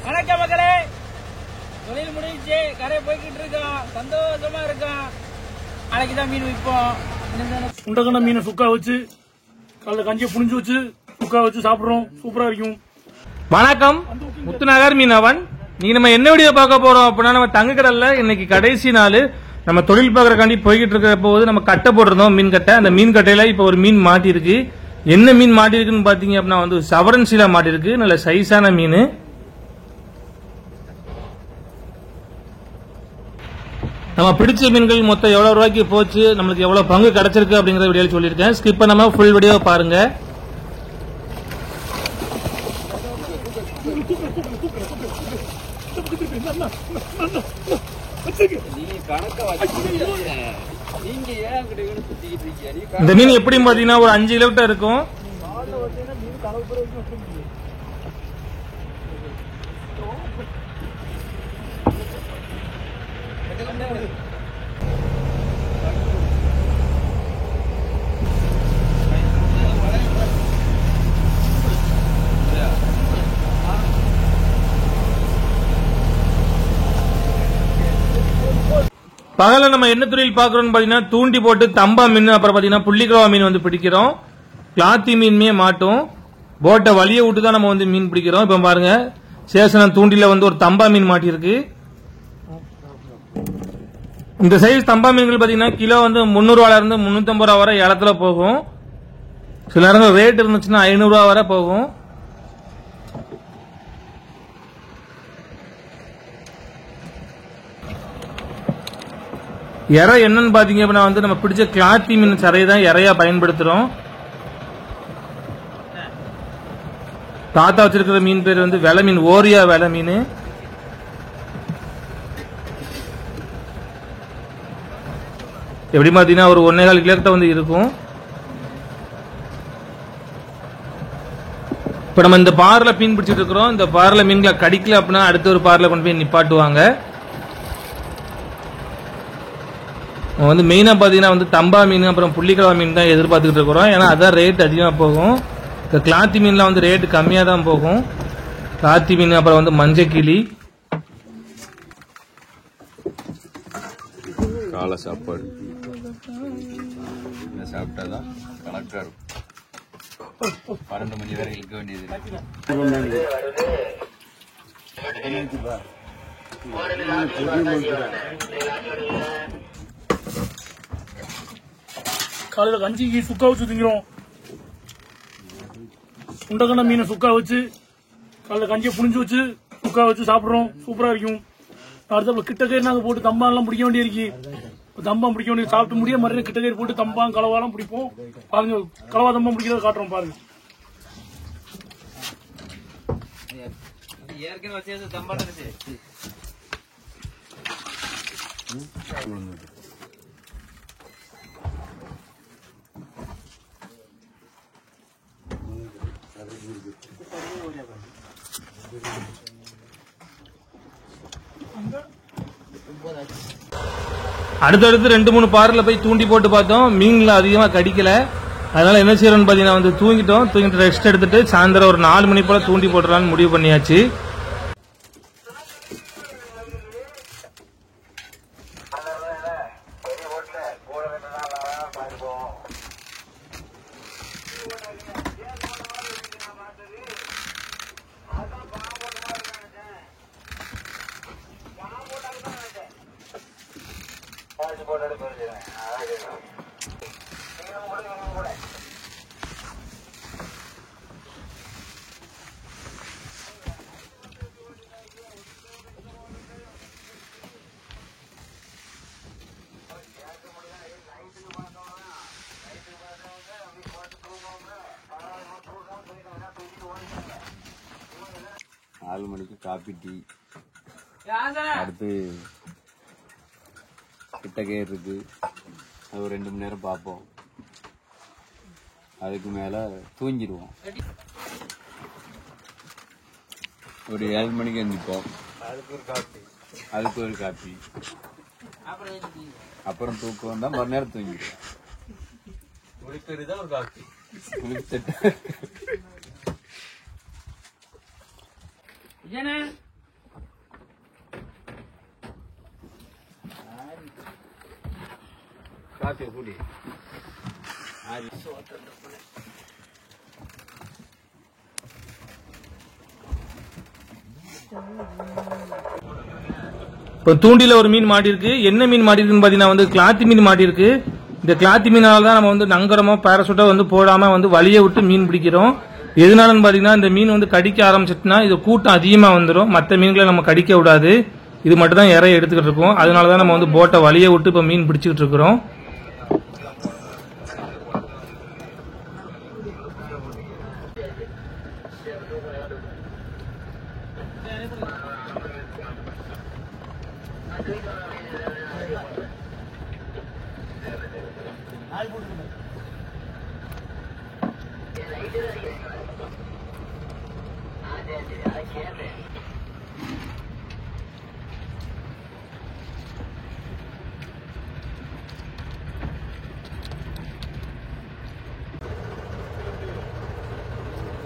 வணக்கம் மக்களே, தொழில் முடிஞ்சு கரை போய்கிட்டு இருக்கோம், சந்தோஷமா இருக்கோம். நாளைக்குதான் மீன் விற்போம். உண்டகன மீனை சுக்கா வச்சு காலைல கஞ்சியை புளிஞ்சு வச்சு சுக்கா வச்சு சாப்பிடுறோம். சூப்பரா இருக்கும். வணக்கம், முத்துநகர் மீனவன். நீ நம்ம என்ன வீடியோ பார்க்க போறோம் அப்படின்னா, நம்ம தங்கக்கடல்ல இன்னைக்கு கடைசி நாள் நம்ம தொழில் பார்க்கறக்காண்டி போய்கிட்டு இருக்கிற போது நம்ம கட்டை போட்டிருந்தோம், மீன் கட்டை. அந்த மீன் கட்டையில இப்ப ஒரு மீன் மாட்டிருக்கு. என்ன மீன் மாட்டிருக்குன்னு பாத்தீங்க அப்படின்னா வந்து சவரன் சீலா மாட்டிருக்கு. நல்ல சைஸான மீன். நம்ம பிடிச்ச மீன்கள் மொத்தம் எவ்வளவு ரூபாய்க்கு போச்சு, நம்மளுக்கு எவ்வளவு பங்கு கிடைச்சிருக்கு அப்படிங்கறத வீடியோ சொல்லியிருக்கேன். ஸ்கிப் பண்ணாம ஃபுல் வீடியோ பாருங்க. இந்த மீன் எப்படி பாத்தீங்கன்னா ஒரு 5 கிலோமீட்டர் இருக்கும். பகல நம்ம என்ன தொழில் பாக்குறோம் பாத்தீங்கன்னா, தூண்டி போட்டு தம்பா மீன், அப்புறம் பாத்தீங்கன்னா புள்ளிக்கலவா மீன் வந்து பிடிக்கிறோம். கிளாத்தி மீன்மே மாட்டோம். போட்டை வலிய விட்டு தான் நம்ம வந்து மீன் பிடிக்கிறோம். இப்ப பாருங்க, சேசனம் தூண்டில வந்து ஒரு தம்பா மீன் மாட்டிருக்கு. இந்த சைஸ் தம்பா மீன்கள் பாத்தீங்கன்னா கிலோ வந்து 300 ரூபாயில இருந்து 350 ரூபா வரை ஏலத்துல போகும். சில நேரங்கள் ரேட் இருந்துச்சுன்னா 500 ரூபா வரை போகும். இறை என்னன்னு பாத்தீங்க அப்படின்னா வந்து நம்ம பிடிச்ச கிளாத்தி மீன் சரையை தான் இறையா பயன்படுத்துறோம். தாத்தா வச்சிருக்கிற மீன் பேர் வந்து வெலை மீன், ஓரியா வெலை மீன். எப்படி பாத்தீங்கன்னா ஒரு 1.25 கிலோ வந்து இருக்கும். இப்ப நம்ம இந்த பாறைல மீன் பிடிச்சிட்டு இருக்கிறோம். இந்த பாறைல மீன்களை கடிக்கல அப்படின்னா அடுத்த ஒரு பாறைல கொண்டு போய் நிப்பாட்டுவாங்க. வந்து மெயினா பாத்தீங்கன்னா வந்து தம்பா மீன் அப்புறம் புள்ளிக்கலவா மீன் தான் எதிர்பார்த்துட்டு இருக்கிறோம். ஏன்னா அதான் ரேட் அதிகமா போகும். இந்த கிளாத்தி மீன்லாம் வந்து ரேட் கம்மியா தான் போகும். கிளாத்தி மீன் அப்புறம் வந்து மஞ்சக்கிளி. காலை சாப்பாடு சாப்பிட்டாதான் கணக்கா இருக்கும். 12 மணி வரை இழுக்க வேண்டியது. காலையில கஞ்சிக்கு சுக்கா வச்சு திங்கிறோம். உண்டகன மீனை சுக்கா வச்சு காலைல கஞ்சியை புளிஞ்சு வச்சு சுக்கா வச்சு சாப்பிடுறோம். சூப்பரா இருக்கும். அடுத்த கிட்டக்கயிறு நாங்க போட்டு தம்பாலாம் பிடிக்க வேண்டியிருக்கு. தம்பம் பிடிக்க வேண்டிய சாப்பிட்டு முடிய மாதிரி கிட்டக்கயிறு போட்டு தம்பாம் கலவாலாம் பிடிப்போம். பாருங்க, கலவா தம்பம் பிடிக்கிறத காட்டுறோம் பாருங்க. அடுத்தடுத்து 2-3 பாறைல போய் தூண்டி போட்டு பார்த்தோம். மீன்ல அதிகமா கடிக்கல. அதனால என்ன செய்யறோம்னு பாத்தீங்கன்னா வந்து தூங்கிட்டு ரெஸ்ட் எடுத்துட்டு சாயந்தரம் ஒரு 4 மணி போல தூண்டி போட்டுறான்னு முடிவு பண்ணியாச்சு. நாலு மணிக்கு காபி டீ, அடுத்து கிட்டக்கயிறு இருக்கு, அது ஒரு 2 மணி நேரம் பார்ப்போம். அதுக்கு மேல தூங்கிடுவோம். ஒரு 7 மணிக்கு எழுந்திப்போம். அதுக்கு ஒரு காப்பி, அப்புறம் தூக்கம் வந்தா மறுநேரம் தூங்கிடுவோம். குளிப்பெருதான் ஒரு காப்பி குளிச்சுட்டு இப்போ தூண்டில ஒரு மீன் மாட்டி இருக்கு. என்ன மீன் மாட்டி இருக்குன்னு பாத்தீங்கன்னா வந்து கிளாத்தி மீன் மாட்டி இருக்கு. இந்த கிளாத்தி மீனால தான் நம்ம வந்து நங்கரமோ பேரசூட்டோ வந்து போடாம வந்து வலிய விட்டு மீன் பிடிக்கிறோம். எதனாலன்னு பாத்தீங்கன்னா இந்த மீன் வந்து கடிக்க ஆரம்பிச்சிட்டுனா இது கூட்டம் அதிகமா வந்துடும். மற்ற மீன்களை நம்ம கடிக்க விடாது. இது மட்டும் தான் இறைய எடுத்துக்கிட்டு இருக்கோம். அதனாலதான் நம்ம வந்து போட்டை வலிய விட்டு இப்ப மீன் பிடிச்சிட்டு இருக்கிறோம்.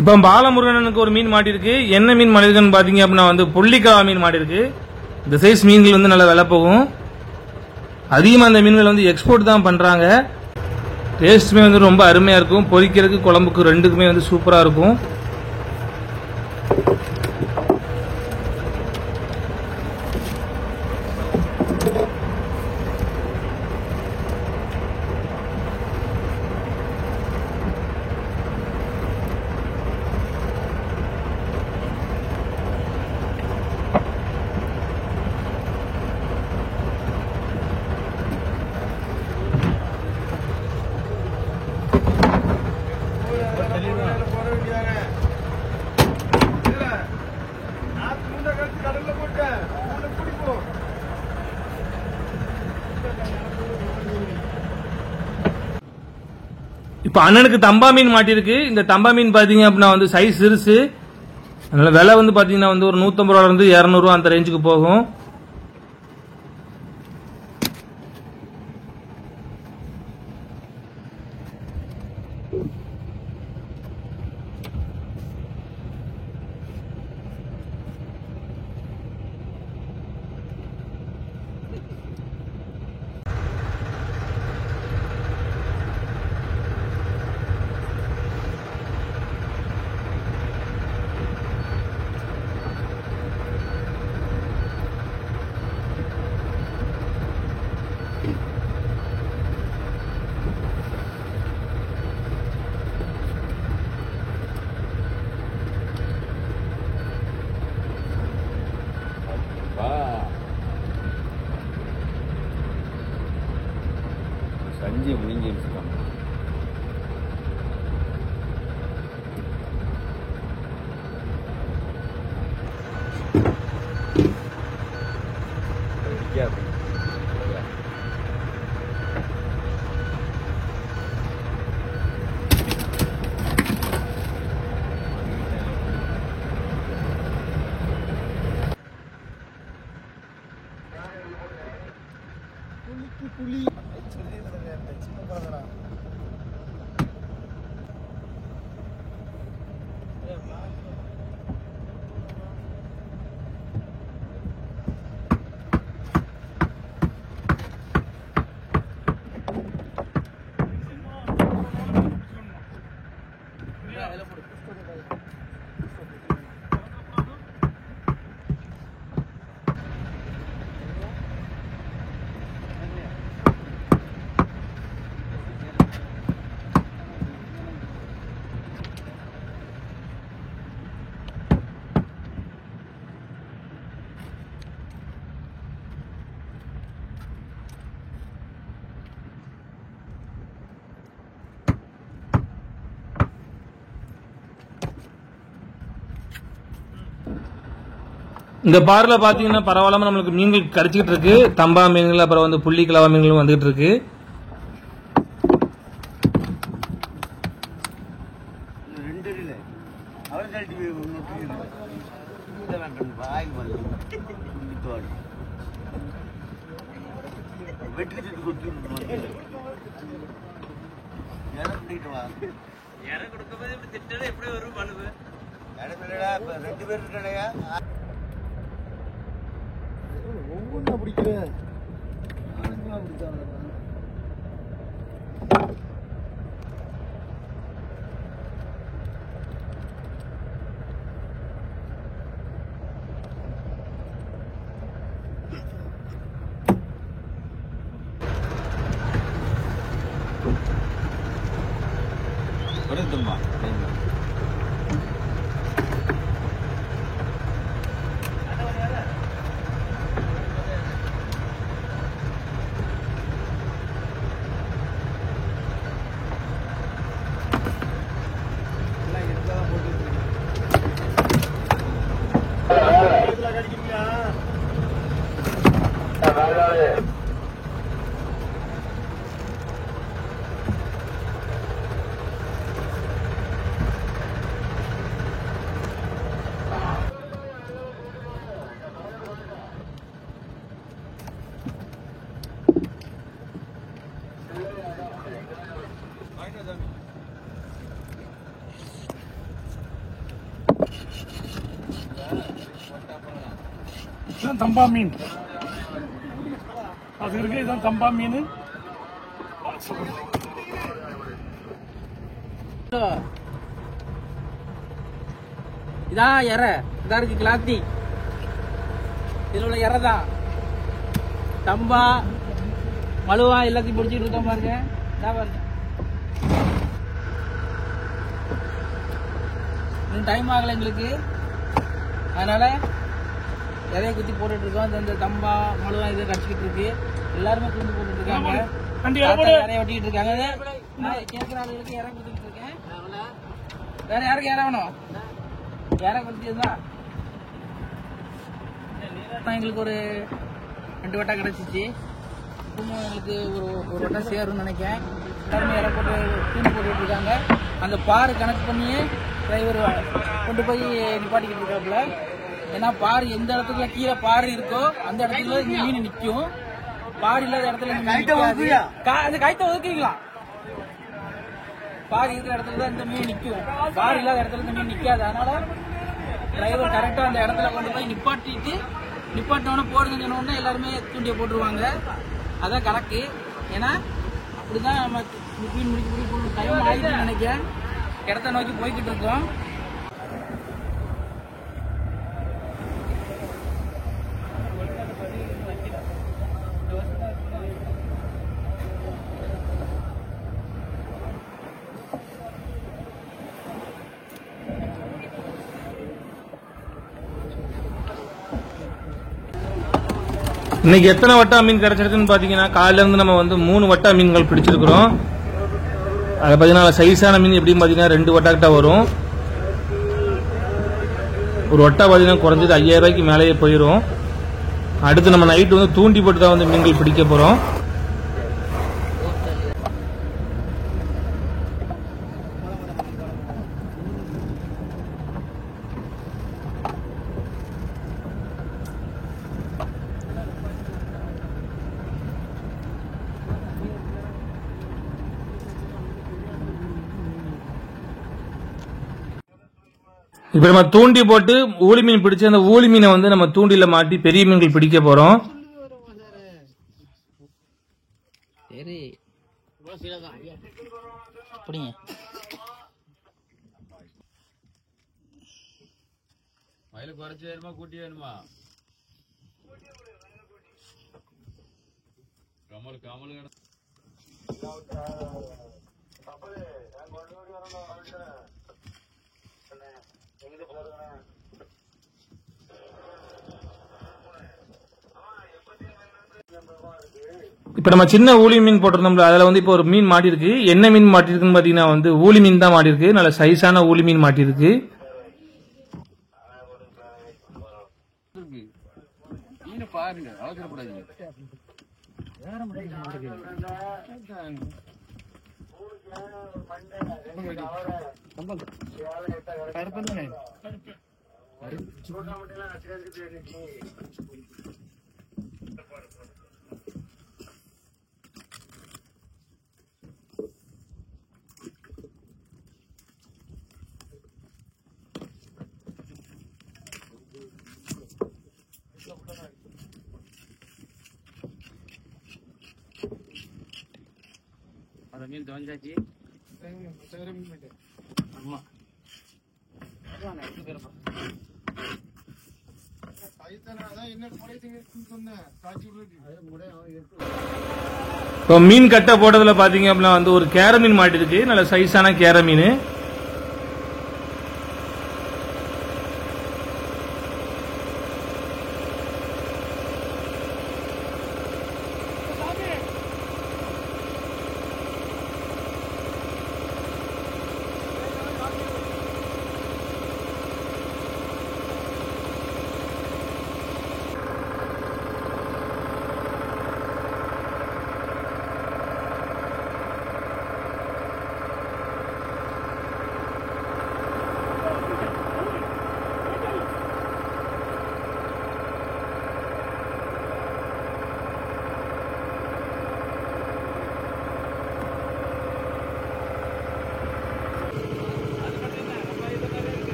இப்ப பாலமுருகனுக்கு ஒரு மீன் மாட்டிருக்கு. என்ன மீன் மாட்டிருக்குன்னு பாத்தீங்க அப்படின்னா வந்து புள்ளிக்காவா மீன் மாட்டிருக்கு. இந்த சைஸ் மீன்கள் வந்து நல்லா விலை போகும். அதிகமா அந்த மீன்கள் வந்து எக்ஸ்போர்ட் தான் பண்றாங்க. டேஸ்ட்டுமே வந்து ரொம்ப அருமையா இருக்கும். பொரிக்கிறதுக்கு குழம்புக்கு ரெண்டுக்குமே வந்து சூப்பரா இருக்கும். இப்ப அண்ணனுக்கு தம்பா மீன் மாட்டிருக்கு. இந்த தம்பா மீன் பாத்தீங்க அப்படின்னா வந்து சைஸ் சிறுசு. அதனால விலை வந்து பாத்தீங்கன்னா வந்து ஒரு 150 ரூபாயில இருந்து 200 ரூபா அந்த ரேஞ்சுக்கு போகும். சஞ்சி முடிஞ்சிருச்சுக்காம புலி இந்த பார்ல பாத்தீங்கன்னா பரவாயில்லாம நம்மளுக்கு மீன்கள் கிடைச்சிட்டு இருக்கு. தம்பா மீன்கள் அப்புறம் வந்து புள்ளி கிழவா மீன்களும் வந்துட்டு இருக்கு. ஒவ்வொன்னா பிடிக்கிறேன் தம்பா மீன் அது இருக்கு. இதுதான் தம்பா மீன். இதான் இறை, இதா இருக்கு கிளாத்தி. இதுல உள்ள இறை தான் தம்பா மழுவா எல்லாத்தையும் பிடிச்சிட்டு இருக்கோம் பாருங்க. பாருங்க இன்னும் டைம் ஆகல எங்களுக்கு, அதனால இறைய குத்தி போட்டுட்டு இருக்கோம். இந்த தம்பா மழுவா இதை கடிச்சிக்கிட்டு இருக்கு. எல்லாருமே துண்டு போட்டுட்டு இருக்காங்க, இறைய வெட்டிக்கிட்டு இருக்காங்க. கேட்கிற ஆளுகளுக்கு இறை குத்திட்டு இருக்கேன். வேற யாருக்கு இறை வேணும்? இறை குத்தியதுதான் எங்களுக்கு ஒரு 2 வட்டா கிடைச்சிச்சு. இப்பவும் எங்களுக்கு ஒரு வட்டா சேரும்னு நினைக்கிறேன். எல்லாருமே இறை போட்டு தூண்டு போட்டுட்டு இருக்காங்க. அந்த பாரு கணக்கு பண்ணியே டிரைவர் கொண்டு போய் நிப்பாட்டிக்கிட்டு இருக்காப்புல. ஏன்னா பாரு எந்த இடத்துல கீழே பாரு இருக்கோ அந்த இடத்துல இந்த மீன் நிற்கும். பாரு இல்லாத இடத்துல அந்த கைத்த ஒதுக்கிக்கலாம். பாரு இருக்கிற இடத்துல தான் இந்த மீன் நிற்கும். பாரு இல்லாத இடத்துல இந்த மீன் நிற்காது. அதனால டிரைவர் கரெக்டா அந்த இடத்துல கொண்டு போய் நிப்பாட்டோன்னு போடுங்கன்னு சொன்னோடனே எல்லாருமே தூண்டியை போட்டுருவாங்க. அதான் கணக்கு. ஏன்னா அப்படிதான் நம்ம மீன் முடிக்க டைம் ஆகிடுன்னு நினைக்கிறேன். இடத்த நோக்கி போய்கிட்டு இருக்கோம். இன்னைக்கு எத்தனை வட்டா மீன் கிடைச்சிருக்குன்னு பாத்தீங்கன்னா, காலையில இருந்து நம்ம வந்து 3 வட்டா மீன்கள் பிடிச்சிருக்கிறோம். அதை பாத்தீங்கன்னா சைஸான மீன் எப்படின்னு பாத்தீங்கன்னா 2 வட்டா கிட்ட வரும். ஒரு வட்டா பாத்தீங்கன்னா குறைஞ்சது 5000 ரூபாய்க்கு மேலேயே போயிடும். அடுத்து நம்ம நைட்டு வந்து தூண்டி போட்டு தான் வந்து மீன்கள் பிடிக்க போறோம். இப்ப நம்ம தூண்டி போட்டு ஊளி மீன் பிடிச்சு அந்த ஊளி மீனை வந்து நம்ம தூண்டில மாட்டி பெரிய மீன்கள் பிடிக்க போறோம். சரி அப்படிங்க மயில குறைச்சி வேணுமா கூட்டி வேணுமா? கமல் கமல் இப்ப நம்ம சின்ன ஊளி மீன் போட்டிருந்தோம்ல, அதுல வந்து இப்ப ஒரு மீன் மாட்டிருக்கு. என்ன மீன் மாட்டிருக்குன்னு பாத்தீங்கன்னா வந்து ஊளி மீன் தான் மாட்டிருக்கு. நல்ல சைஸான ஊளி மீன் மாட்டிருக்கு. பாருங்க, அவசரப்படாதீங்க. அந்த மீன் தோஞ்சாச்சு. ஆமா இப்போ மீன் கட்ட போட்டதுல பாத்தீங்க அப்படின்னா வந்து ஒரு கேர மீன் மாட்டிருக்கு. நல்ல சைஸான கேர மீன்.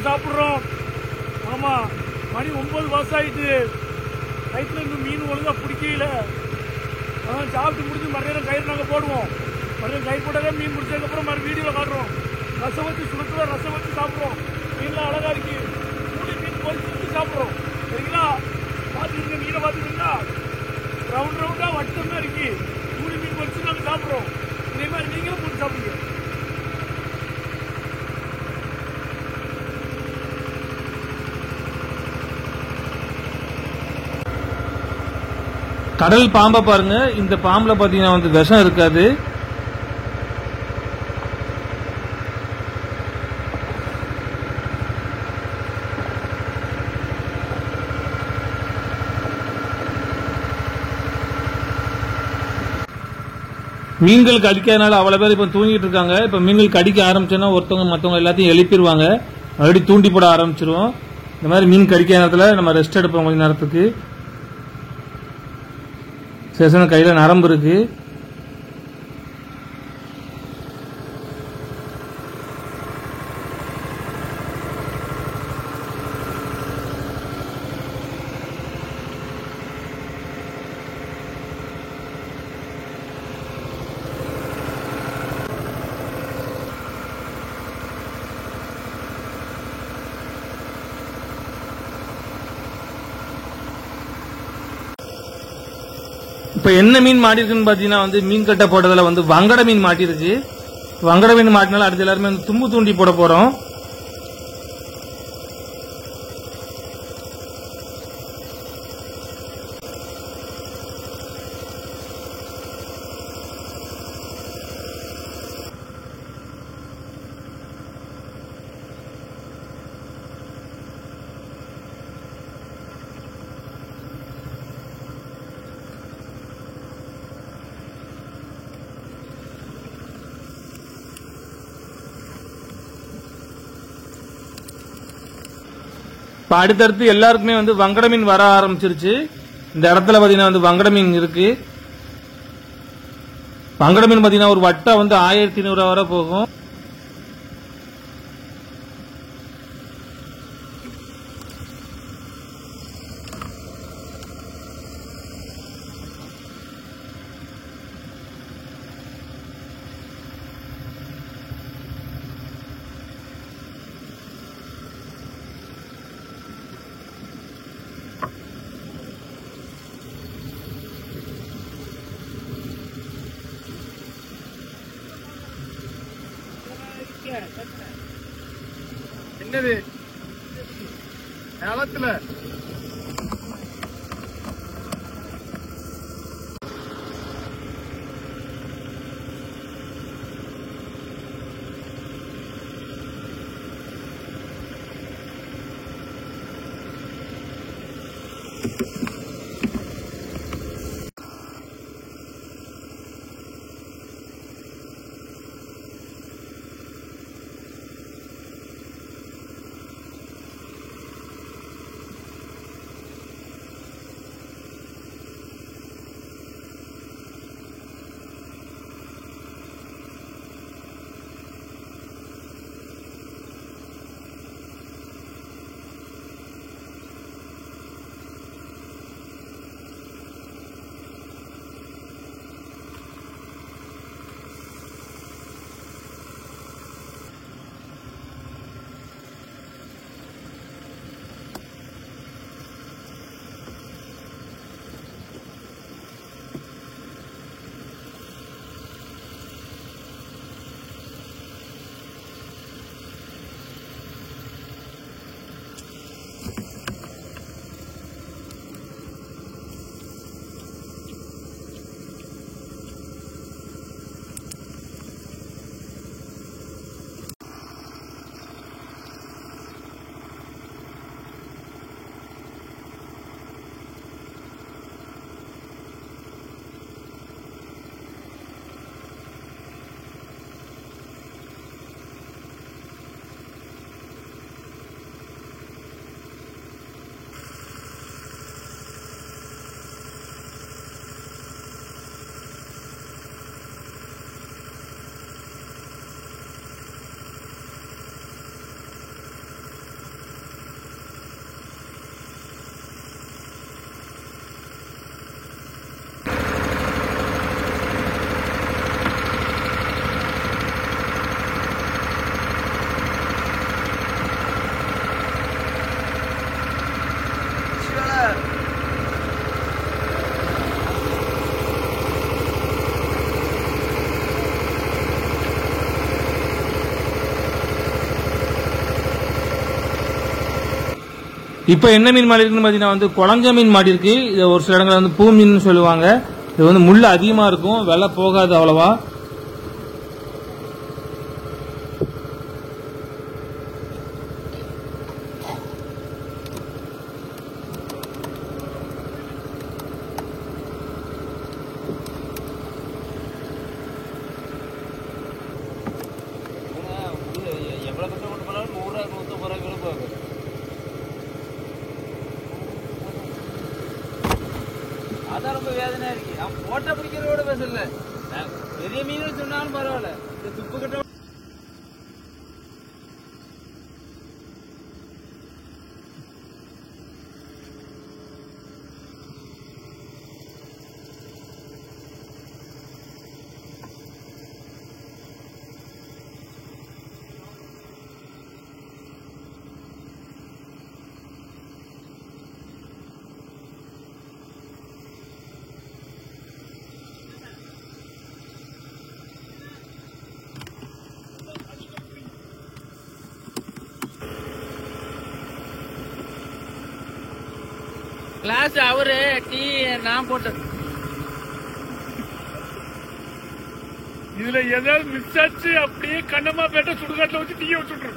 சாப்பிடுறோம். ஆமா, மணி 9 மாசம் ஆயிட்டு. நைட்ல இன்னும் மீன் ஒழுங்கா பிடிக்கல. அதான் சாப்பிட்டு முடிஞ்சு மறுநேரம் கயிறு நாங்க போடுவோம். மறுநேரம் கயிறு போட்டாலே மீன் பிடிச்சதுக்கு அப்புறம் மறு வீடியோல காட்டுறோம். ரசம் வச்சு சுடுத்துல ரசம் வச்சு சாப்பிடுறோம். மீன்லாம் அழகா இருக்கு. மூடி மீன் பொறிச்சு சாப்பிடுறோம். சரிங்களா? பாத்துருங்க, மீனை பாத்துருக்கீங்களா? ரவுண்ட் ரவுண்டா வட்டம் தான் இருக்கு. மூடி மீன் பொறிச்சு நாங்க சாப்பிடுறோம். இதே மாதிரி நீங்களும் போட்டு சாப்பிடுங்க. கடல் பாம்பை பாருங்க. இந்த பாம்புல பாத்தீங்கன்னா வந்து விஷம் இருக்காது. மீன்கள் கடிக்காதனால அவ்வளவு பேர் இப்ப தூங்கிட்டு இருக்காங்க. இப்ப மீன்கள் கடிக்க ஆரம்பிச்சோன்னா ஒருத்தவங்க மத்தவங்க எல்லாத்தையும் எழுப்பிடுவாங்க. மறுபடியும் தூண்டி போட ஆரம்பிச்சிருவோம். இந்த மாதிரி மீன் கடிக்காத நேரத்துல நம்ம ரெஸ்ட் எடுப்போம் கொஞ்ச நேரத்துக்கு. சேசன கையில நரம்பு இருக்கு. இப்ப என்ன மீன் மாட்டிருக்குன்னு பாத்தீங்கன்னா வந்து மீன் கட்டை போட்டதுல வந்து வங்கட மீன் மாட்டிருக்கு. வங்கட மீன் மாட்டினால அடுத்து எல்லாருமே வந்து தும்பு தூண்டி போட போறோம். இப்ப அடுத்தடுத்து எல்லாருக்குமே வந்து வங்கட மீன் வர ஆரம்பிச்சிருச்சு. இந்த இடத்துல பாத்தீங்கன்னா வந்து வங்கட மீன் இருக்கு. வங்கட மீன் பாத்தீங்கன்னா ஒரு வட்டை வந்து 1200 வரை போகும். என்னது நிலத்துல இப்ப என்ன மீன் மாடி இருக்குன்னு பாத்தீங்கன்னா வந்து குழஞ்ச மீன் மாடி இருக்கு. இது ஒரு சில இடங்கள்ல வந்து பூ மீன் சொல்லுவாங்க. இது வந்து முள்ளு அதிகமா இருக்கும், விலை போகாது அவ்வளவா. எவ்வளவு கஷ்டம் கொண்டு போனாலும் 100 150 ரூபாய் போகுது. அதான் ரொம்ப வேதனையா இருக்கு. அவன் போட்டா பிடிக்கிறதோட பேசல, பெரிய மீன் சொன்னாலும் பரவாயில்ல, இந்த துப்பு கட்ட கிளாஸ் அவரு டீ நான் போட்டு இதுல ஏதாவது மிஸ் ஆச்சு அப்படியே கண்ணமா பேட்ட சுடுகாட்டுல வச்சு டீயை வச்சுட்டு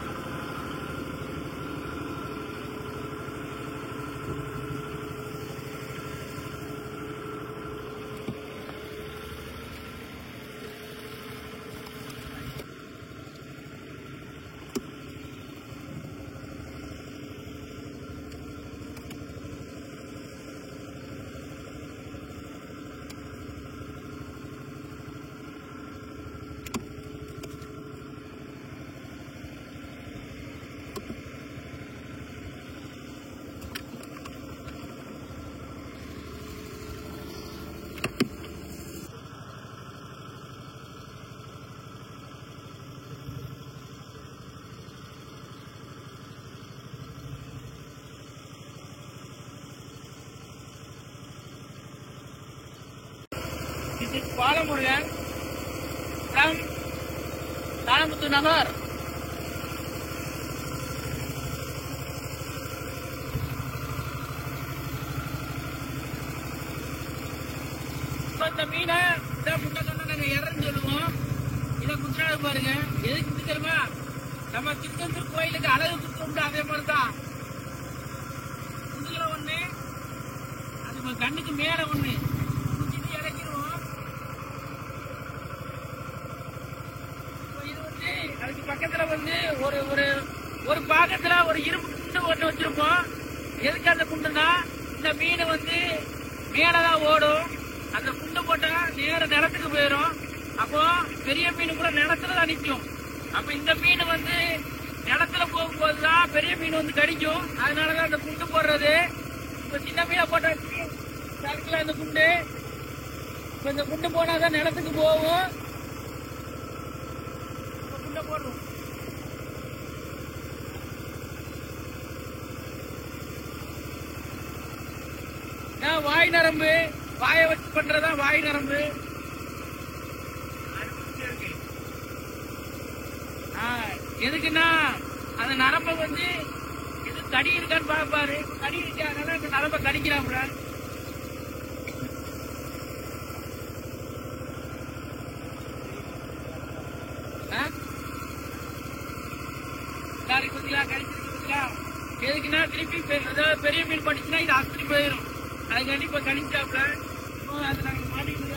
பாலமுருகன் from தாளமுத்து நகர். இந்த மீனை இறந்து சொல்லுவோம். இதை குற்றால பாருங்க, எதுக்கு தெரியுமா? நம்ம திருச்செந்தூர் கோயிலுக்கு அழகு குற்றம் அதே மாதிரிதான். இதுல ஒண்ணு, அது கண்ணுக்கு மேல ஒண்ணு இறக்கிடுவோம். இது வந்து அதுக்கு பக்கத்துல வந்து ஒரு ஒரு ஒரு பாக்கத்துல ஒரு இரும்பு குண்டு ஒண்ணு வச்சிருப்போம். எதுக்கு அந்த குண்டுனா, இந்த மீன் வந்து மேலதான் ஓடும். அந்த குண்டு போட்டா நேர நிலத்துக்கு போயிடும். அப்போ பெரிய மீன் கூட நிலத்துலதான் நிற்கும். அப்ப இந்த மீன் வந்து நிலத்துல போகும்போதுதான் பெரிய மீன் வந்து கடிக்கும். அதனாலதான் அந்த குண்டு போடுறது. இப்ப சின்ன மீனை போட்டா சரக்குல இந்த குண்டு, இப்ப இந்த குண்டு போனாதான் நிலத்துக்கு போகும். குண்டை போடுறோம். வாய் நரம்பு, வாயை வச்சு பண்றதா வாய் நரம்பு. எதுக்குன்னா அந்த நரம்பை வந்து எது கடி இருக்கான்னு பாப்பாரு. கடி இருக்காங்க இந்த நரம்பை கடிக்கிறாங்க. எதுக்குன்னா திருப்பி பெரிய மீன் படிச்சுன்னா இது அஸ்திரி போயிடும். அது கண்டிப்பா கணிச்சாப்ல அது நாங்க மாட்டிக்கிட்டு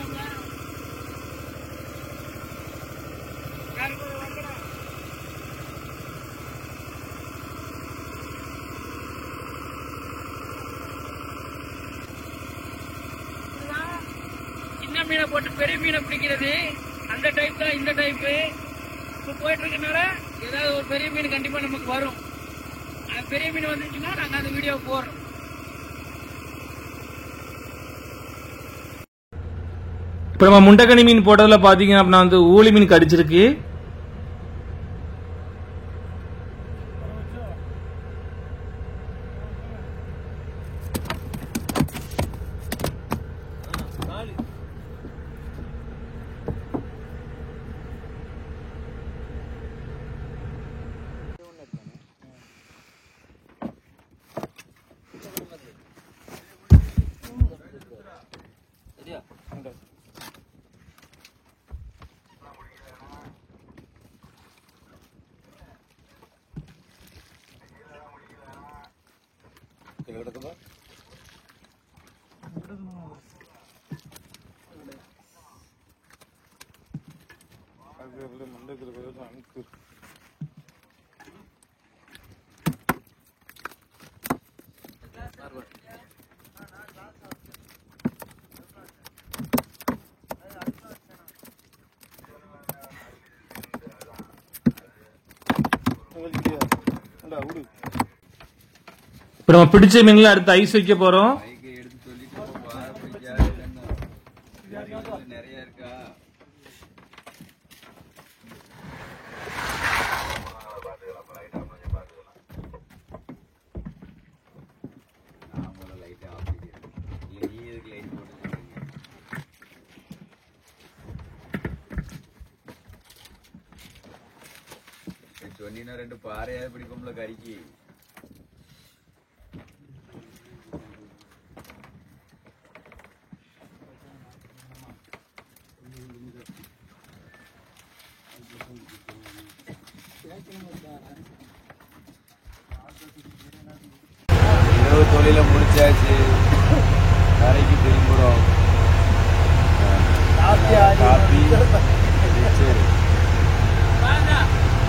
சின்ன மீனை போட்டு பெரிய மீனை பிடிக்கிறது அந்த டைப் தான். இந்த டைப்பு இப்ப போயிட்டு இருக்கனால ஏதாவது ஒரு பெரிய மீன் கண்டிப்பா நமக்கு வரும். அந்த பெரிய மீன் வந்துச்சுன்னா நாங்க அந்த வீடியோ போடுறோம். இப்ப நம்ம முண்டக்கனி மீன் போட்டதுல பாத்தீங்க அப்படின்னா வந்து ஊளி மீன் கடிச்சிருக்கு. கிடக்குதா மண்டலத்தில் அனுப்பு இப்ப நம்ம பிடிச்ச மீன்ல அடுத்து ஐஸ் வைக்க போறோம். எடுத்து சொல்லிட்டு நிறைய இருக்கா லைட்டா ஆஃப் நீ எதுக்கு லைட் போட்டு சொன்னீங்கன்னா 2 பாறையாவது பிடிக்கும்ல கறிக்கு. இரவு தொழில முடிச்சாச்சு, கரைக்கு திரும்புறோம். காப்பி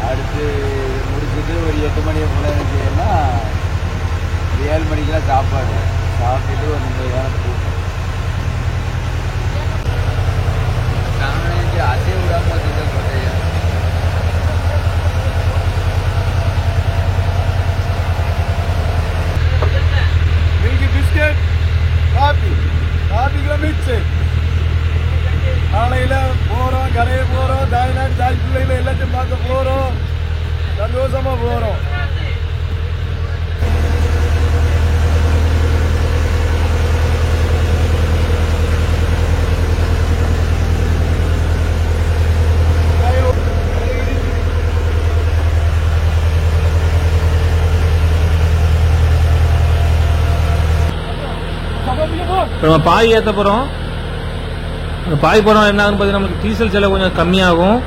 அடுத்து முடிச்சுட்டு ஒரு 8 மணி போல இருந்துச்சுன்னா 7 மணிக்கெல்லாம் சாப்பாடு சாப்பிட்டுட்டு ஒரு 2 நேரம் தூக்கம். அதே விடாம வச்சுதான் கொட்டையா பிஸ்கட் காபிக்குள்ள மிக்ஸ். காலையில போறோம், கரையை போறோம், தாய்நாடு தாய் பிள்ளைகளை எல்லாத்தையும் பார்க்க போறோம், சந்தோஷமா போறோம். நம்ம பாய் ஏற்ற போறோம். அந்த பாய் போறோம் என்ன ஆகும் பார்த்தீங்கன்னா நமக்கு டீசல் செலவு கொஞ்சம் கம்மியாகும்.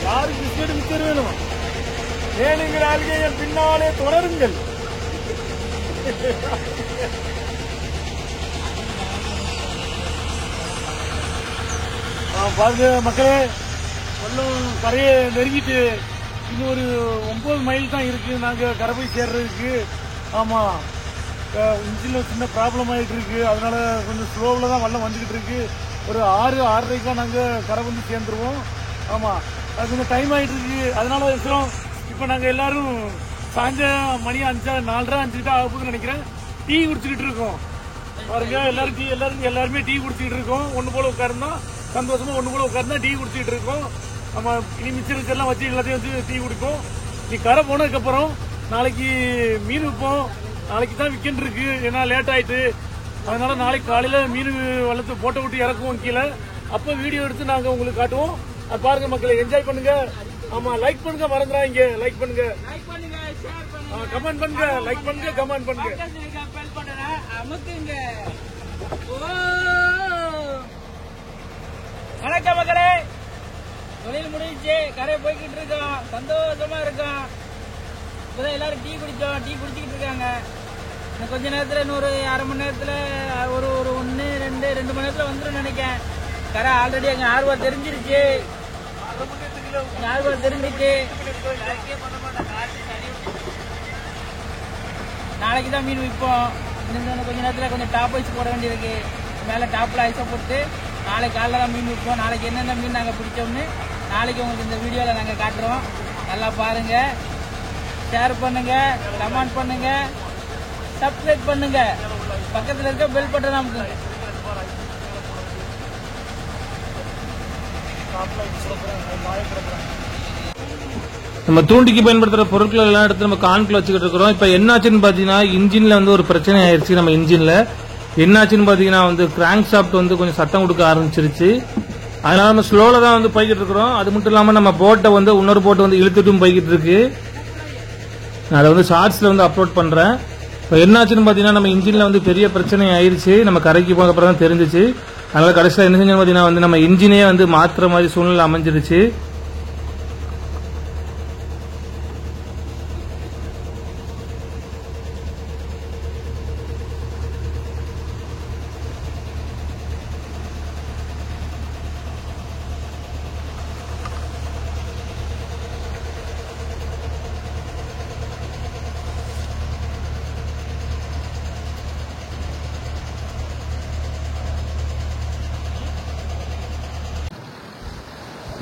யாருக்கு பிஸ்கட் மிச்சர் வேணும் வேணுங்கிற ஆளுங்க என் பின்னாலே தொடருங்கள். பாருங்க மக்களே, கொல்லம் கரையை நெருங்கிட்டு இன்னும் ஒரு 9 மைல் தான் இருக்கு நாங்க கரை போய் சேர்றதுக்கு. ஆமா, இன்ஜின்ல சின்ன ப்ராப்ளம் ஆயிட்டு இருக்கு, அதனால கொஞ்சம் ஸ்லோவில் தான் வெள்ளம் வந்துகிட்டு இருக்கு. ஒரு 6-6:30 நாங்க கரை வந்து சேர்ந்துருவோம். ஆமா, அது கொஞ்சம் டைம் ஆயிட்டு இருக்கு, அதனால இருக்கிறோம். இப்ப நாங்க எல்லாரும் சாயஞ்ச மணி 4:30-5 ஆக போகுதுன்னு நினைக்கிறேன். டீ குடிச்சுக்கிட்டு இருக்கோம். பாருங்க எல்லாருமே டீ குடிச்சுக்கிட்டு இருக்கோம். ஒண்ணு போல உட்கார்ந்தா சந்தோஷமா, ஒண்ணு போல உட்கார்ந்தா டீ குடிச்சுக்கிட்டு இருக்கோம். நம்ம இனி மிச்சம் எல்லாம் வச்சு எல்லாத்தையும் வச்சு டீ குடிப்போம். நீ கரை போனதுக்கு அப்புறம் நாளைக்கு மீன் விற்போம். நாளைக்கு தான் வீக்கெண்ட் இருக்கு, ஏன்னா லேட் ஆயிட்டு. அதனால நாளைக்கு காலையில மீன் வளர்த்து போட்டோ விட்டு இறக்குவோம் கீழே. அப்ப வீடியோ எடுத்து நாங்க உங்களுக்கு காட்டுவோம். அது பாருங்க மக்களை, என்ஜாய் பண்ணுங்க. ஆமா, லைக் பண்ணுங்க, மறந்துடாதீங்க. லைக் பண்ணுங்க, கமெண்ட் பண்ணுங்க, லைக் பண்ணுங்க, கமெண்ட் பண்ணுங்க. வணக்கம் மக்களே, தொழில் முடிஞ்சு கரை போய்கிட்டு இருக்கோம், சந்தோஷமா இருக்கோம். இப்பதான் எல்லாரும் டீ குடிச்சோம், டீ குடிச்சுக்கிட்டு இருக்காங்க. இன்னும் கொஞ்ச நேரத்துல, இன்னொரு அரை மணி நேரத்துல, ஒரு 2 மணி நேரத்துல வந்துடும் நினைக்கிறேன். கரை ஆல்ரெடி எங்க ஆர்வம் தெரிஞ்சிருச்சு. நாளைக்கு தான் மீன் விற்போம். இன்னும் கொஞ்ச நேரத்துல கொஞ்சம் டாப் ஐஸ் போட வேண்டியிருக்கு. மேல டாப்ல ஐஸை போட்டு நாளைக்கு காலைல தான் மீன் விற்போம். நாளைக்கு என்னென்ன மீன் நாங்க பிடிச்சோம்னு நாளைக்கு உங்களுக்கு இந்த வீடியோல நாங்க காட்டுறோம். நல்லா பாருங்க, ஷேர் பண்ணுங்க, கமெண்ட் பண்ணுங்க, சப்ஸ்கிரைப் பண்ணுங்க, பக்கத்துல இருக்க பெல் பட்டன் அமுக்குங்க. நம்ம தூண்டிக்கு பயன்படுத்துற பொருட்கள் எல்லாம் எடுத்து நம்ம கான்குள்ள வச்சுக்கிட்டு இருக்கிறோம். இப்ப என்னாச்சுன்னு பாத்தீங்கன்னா, இன்ஜின்ல வந்து ஒரு பிரச்சனை ஆயிருச்சு. நம்ம இன்ஜின்ல என்னாச்சுன்னு பாத்தீங்கன்னா கிராங்க் ஷாஃப்ட் கொஞ்சம் சத்தம் கொடுக்க ஆரம்பிச்சிருச்சு. அதனால நம்ம ஸ்லோல தான் போய்கிட்டு இருக்கிறோம். அது மட்டும் இல்லாம நம்ம போட்டை இன்னொரு போட்டு இழுத்துட்டும் போய்கிட்டு இருக்கு. அதை ஷார்ட்ஸ்ல அப்லோட் பண்றேன். இப்ப என்னாச்சுன்னு பாத்தீங்கன்னா, நம்ம இன்ஜின்ல பெரிய பிரச்சனை ஆயிருச்சு. நம்ம கரைக்கு போன அப்புறம் தான் தெரிஞ்சிச்சு. அதனால கடைசியில் என்ன செஞ்சோம் பாத்தீங்கன்னா, நம்ம இன்ஜினே மாத்துற மாதிரி சூழ்நிலை அமைஞ்சிருச்சு.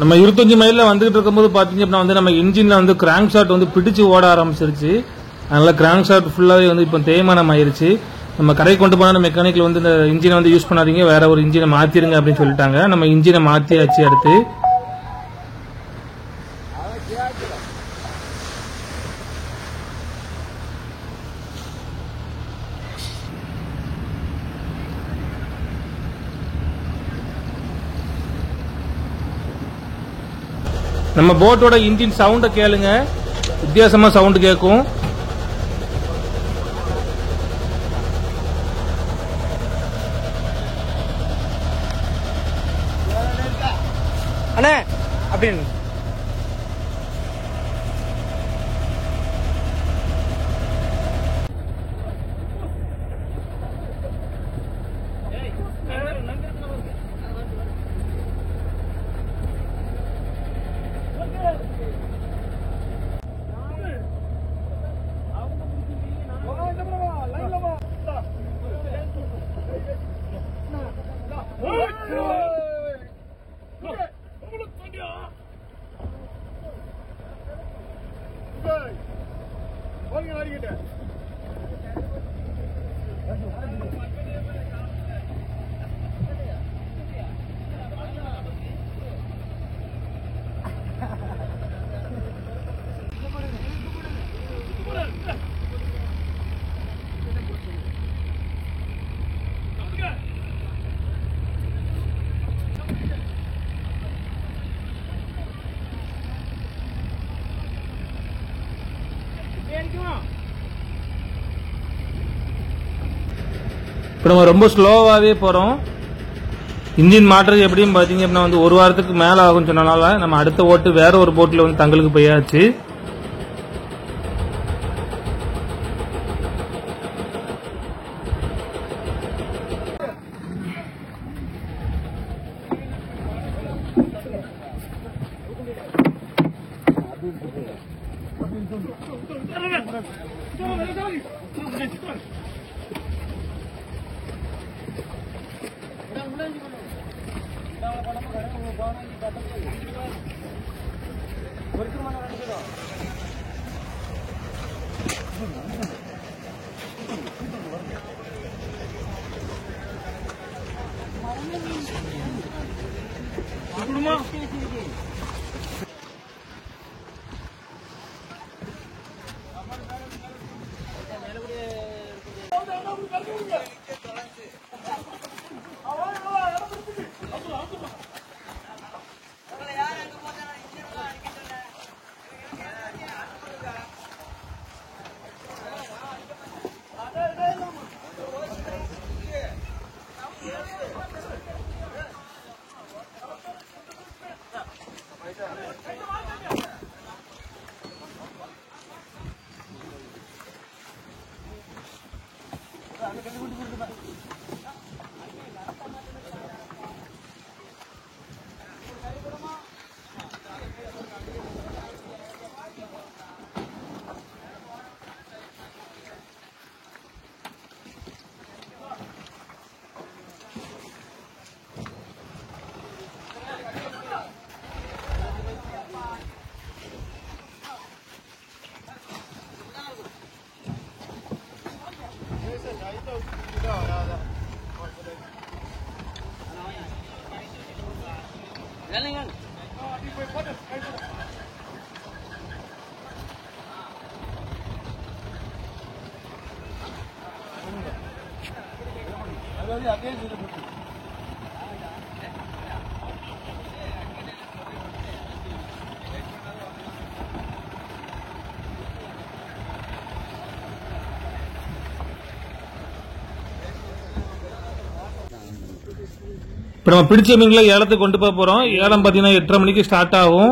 நம்ம 25 மைல்ல வந்துகிட்டு இருக்கும்போது பாத்தீங்க அப்படின்னா நம்ம இன்ஜின்ல கிராங்க் ஷாஃப்ட் பிடிச்சு ஓட ஆரம்பிச்சிருச்சு. அதனால கிராங்க் ஷாஃப்ட் ஃபுல்லாவே இப்ப தேய்மானம் ஆயிருச்சு. நம்ம கடைக்கு கொண்டு போனா மெக்கானிக்ல இந்த இன்ஜினை யூஸ் பண்ணாதீங்க, வேற ஒரு இன்ஜினை மாத்திருங்க அப்படின்னு சொல்லிட்டாங்க. நம்ம இன்ஜினை மாத்தியாச்சு. அடுத்து நம்ம போட்டோட இன்ஜின் சவுண்ட கேளுங்க, வித்தியாசமா சவுண்ட் கேட்கும். அண்ணே அப்படின்னு இப்ப நம்ம ரொம்ப ஸ்லோவாவே போறோம். இன்ஜின் மாற்றுறது எப்படின்னு பாத்தீங்க அப்படின்னா ஒரு வாரத்துக்கு மேல ஆகும் சொன்னனால நம்ம அடுத்த ஓட்டு வேற ஒரு போட்ல தங்களுக்கு போயாச்சு. இப்ப நம்ம பிடிச்ச மீன்களை ஏலத்துக்கு கொண்டு போக போறோம். ஏலம் பாத்தீங்கன்னா 8:30 மணிக்கு ஸ்டார்ட் ஆகும்.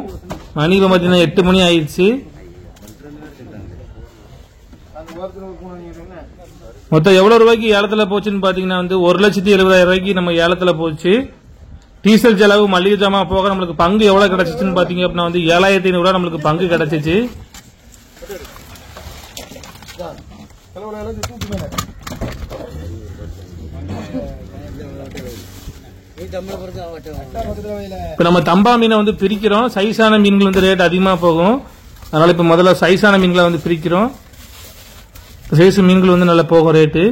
மணி இப்ப பாத்தீங்கன்னா 8 மணி ஆயிடுச்சு. மொத்தம் எவ்வளவு ரூபாய்க்கு ஏலத்துல போச்சுன்னு பாத்தீங்கன்னா 1,70,000 ரூபாய்க்கு நம்ம ஏலத்துல போச்சு. டீசல் செலவு மளிகை ஜாமான் போக நம்மளுக்கு பங்கு எவ்வளவு கிடைச்சிச்சுன்னு பாத்தீங்க அப்படின்னா 7,500 ரூபாய் நம்மளுக்கு பங்கு கிடைச்சிச்சு. இப்ப நம்ம தம்பா மீனை பிரிக்கிறோம். சைஸான மீன்கள் ரேட் அதிகமா போகும். அதனால இப்ப முதல்ல சைஸான மீன்களை பிரிக்கிறோம். சைஸ் மீன்கள் நல்லா போகும் ரேட்டு.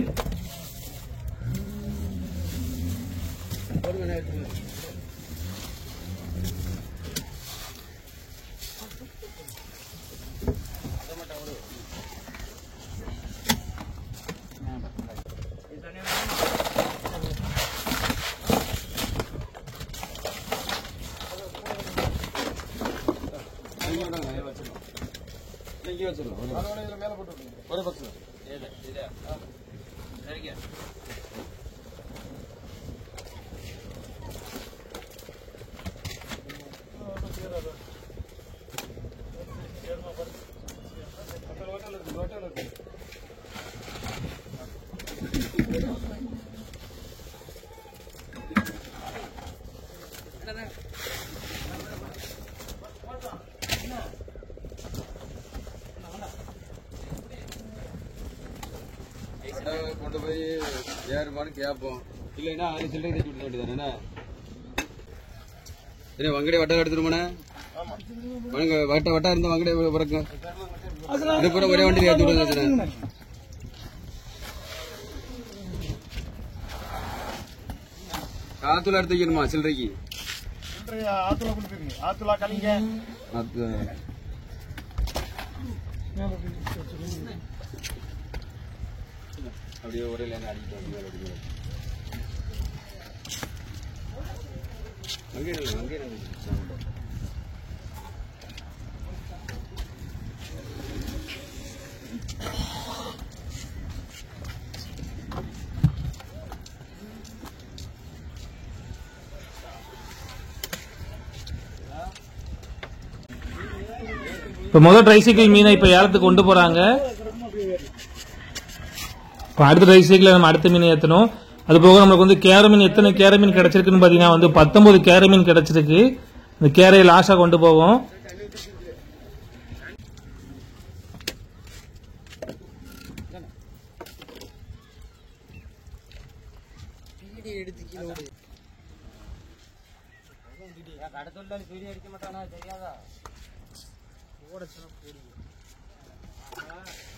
கொண்டு போய் ஏறுமான்னு கேட்போம். இல்லைன்னா அது சில்லறை தச்சு விட வேண்டியதானே. என்ன வங்கடை வட்டம் எடுத்துருமாண்ணே? வட்டா இருந்தா வங்கடை பிறக்கும். இது கூட ஒரே வண்டியில் ஏற்றி விடுங்க. ஆத்துல எடுத்து வைக்கணுமா சில்லறைக்கு? ஆத்துல கலிங்க அப்படியே ஒரே லைன் அடிக்கிட்டு இப்ப முதல் ட்ரைசைக்கிள் மீனை இப்ப ஏலத்துக்கு கொண்டு போறாங்க. அடுத்த ட்ரைசைக்கிள் நம்ம அடுத்த மீன் ஏற்றணும். அது போக நம்மளுக்கு கேரமீன் எத்தனை கேரமீன் கிடைச்சிருக்குன்னு பாத்தீங்கன்னா 19 கேரமீன் கிடைச்சிருக்கு. இந்த கேரையை லாஸ்டா கொண்டு போவோம்.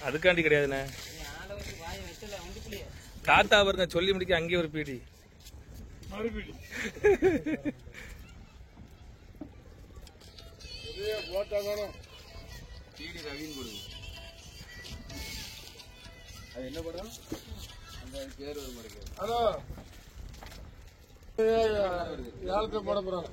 அதுக்காண்டி கிடையாதுண்ணே. தாத்தா பாருங்க சொல்லி முடிக்க அங்கே ஒரு பீடி என்ன படம்? ஹலோ ஏலத்தை போட போறாங்க.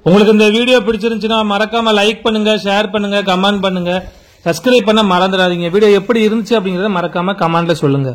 உங்களுக்கு இந்த வீடியோ பிடிச்சிருந்துச்சுன்னா மறக்காம லைக் பண்ணுங்க, ஷேர் பண்ணுங்க, கமெண்ட் பண்ணுங்க, சப்ஸ்கிரைப் பண்ண மறந்துடாதீங்க. வீடியோ எப்படி இருந்துச்சு அப்படிங்கறத மறக்காம கமெண்ட்ல சொல்லுங்க.